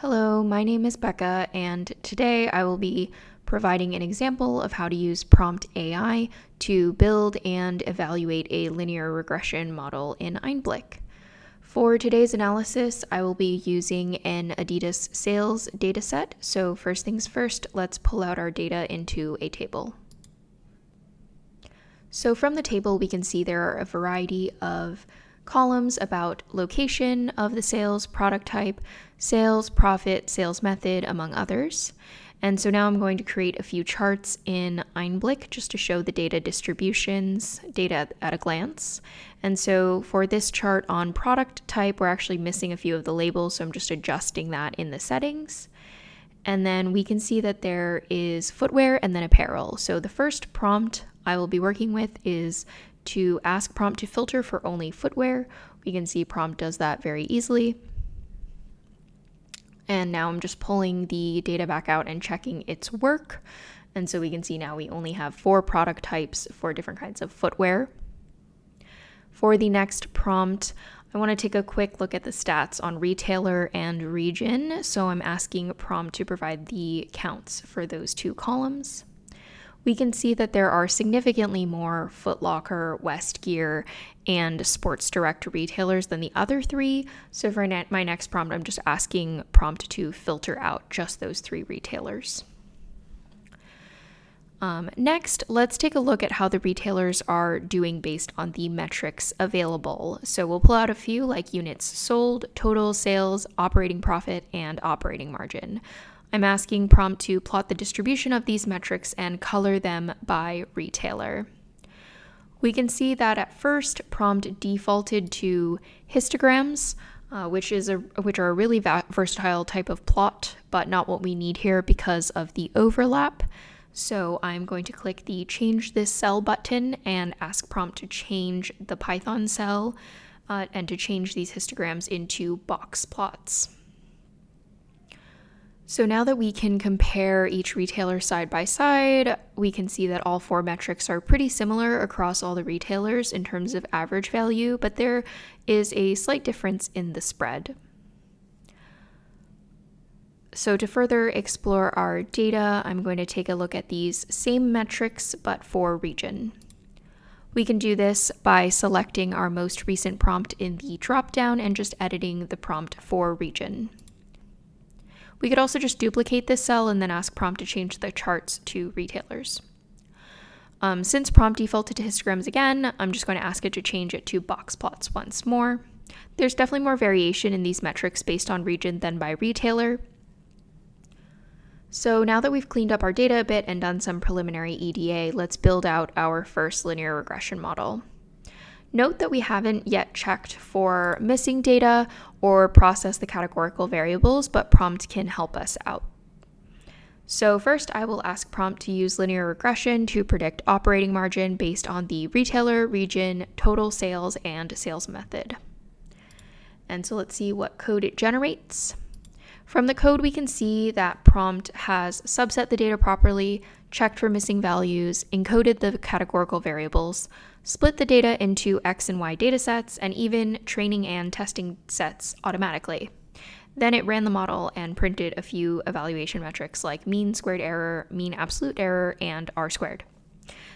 Hello, my name is Becca, and today I will be providing an example of how to use Prompt AI to build and evaluate a linear regression model in Einblick. For today's analysis, I will be using an Adidas sales dataset. So first things first, let's pull out our data into a table. So from the table, we can see there are a variety of columns about location of the sales, product type, sales, profit, sales method, among others. And so now I'm going to create a few charts in Einblick just to show the data distributions, data at a glance. And so for this chart on product type, we're actually missing a few of the labels, so I'm just adjusting that in the settings. And then we can see that there is footwear and then apparel. So the first prompt I will be working with is to ask prompt to filter for only footwear. We can see prompt does that very easily. And now I'm just pulling the data back out and checking its work. And so we can see now we only have 4 product types for different kinds of footwear. For the next prompt, I want to take a quick look at the stats on retailer and region. So I'm asking prompt to provide the counts for those 2 columns. We can see that there are significantly more Foot Locker, Westgear, and Sports Direct retailers than the other 3. So for my next prompt, I'm just asking prompt to filter out just those 3 retailers. Next, let's take a look at how the retailers are doing based on the metrics available. So we'll pull out a few like units sold, total sales, operating profit, and operating margin. I'm asking prompt to plot the distribution of these metrics and color them by retailer. We can see that at first prompt defaulted to histograms, which are a really versatile type of plot, but not what we need here because of the overlap. So I'm going to click the change this cell button and ask prompt to change the Python cell and to change these histograms into box plots. So now that we can compare each retailer side by side, we can see that all 4 metrics are pretty similar across all the retailers in terms of average value, but there is a slight difference in the spread. So to further explore our data, I'm going to take a look at these same metrics, but for region. We can do this by selecting our most recent prompt in the dropdown and just editing the prompt for region. We could also just duplicate this cell and then ask prompt to change the charts to retailers. Since prompt defaulted to histograms again, I'm just going to ask it to change it to box plots once more. There's definitely more variation in these metrics based on region than by retailer. So now that we've cleaned up our data a bit and done some preliminary EDA, let's build out our first linear regression model. Note that we haven't yet checked for missing data or processed the categorical variables, but prompt can help us out. So first, I will ask prompt to use linear regression to predict operating margin based on the retailer, region, total sales, and sales method. And so let's see what code it generates. From the code, we can see that prompt has subset the data properly, checked for missing values, encoded the categorical variables, split the data into X and Y datasets, and even training and testing sets automatically. Then it ran the model and printed a few evaluation metrics like mean squared error, mean absolute error, and R squared.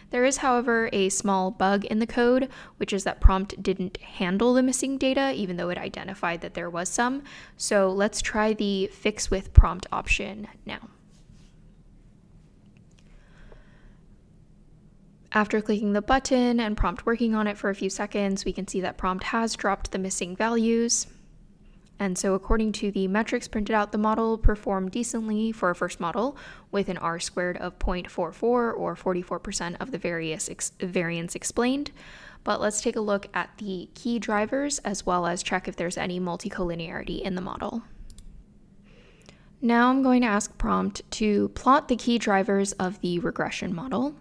There is, however, a small bug in the code, which is that prompt didn't handle the missing data, even though it identified that there was some. So let's try the fix with prompt option now. After clicking the button and prompt working on it for a few seconds, we can see that prompt has dropped the missing values. And so according to the metrics printed out, the model performed decently for a first model with an R squared of 0.44 or 44% of the variance explained. But let's take a look at the key drivers as well as check if there's any multicollinearity in the model. Now I'm going to ask prompt to plot the key drivers of the regression model.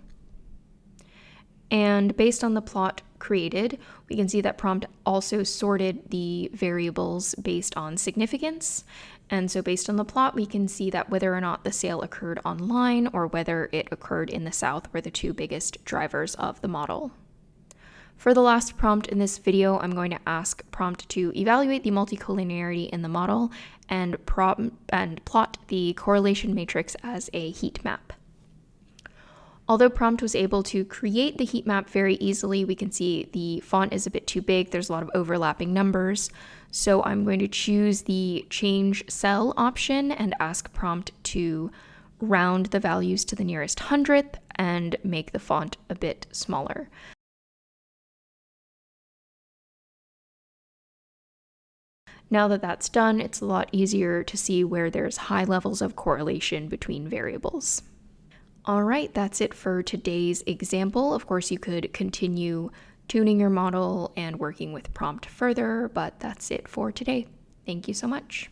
And based on the plot created, we can see that prompt also sorted the variables based on significance. And so based on the plot, we can see that whether or not the sale occurred online or whether it occurred in the South were the 2 biggest drivers of the model. For the last prompt in this video, I'm going to ask prompt to evaluate the multicollinearity in the model and plot the correlation matrix as a heat map. Although prompt was able to create the heat map very easily, we can see the font is a bit too big. There's a lot of overlapping numbers. So I'm going to choose the change cell option and ask prompt to round the values to the nearest hundredth and make the font a bit smaller. Now that that's done, it's a lot easier to see where there's high levels of correlation between variables. All right, that's it for today's example. Of course, you could continue tuning your model and working with prompt further, but that's it for today. Thank you so much.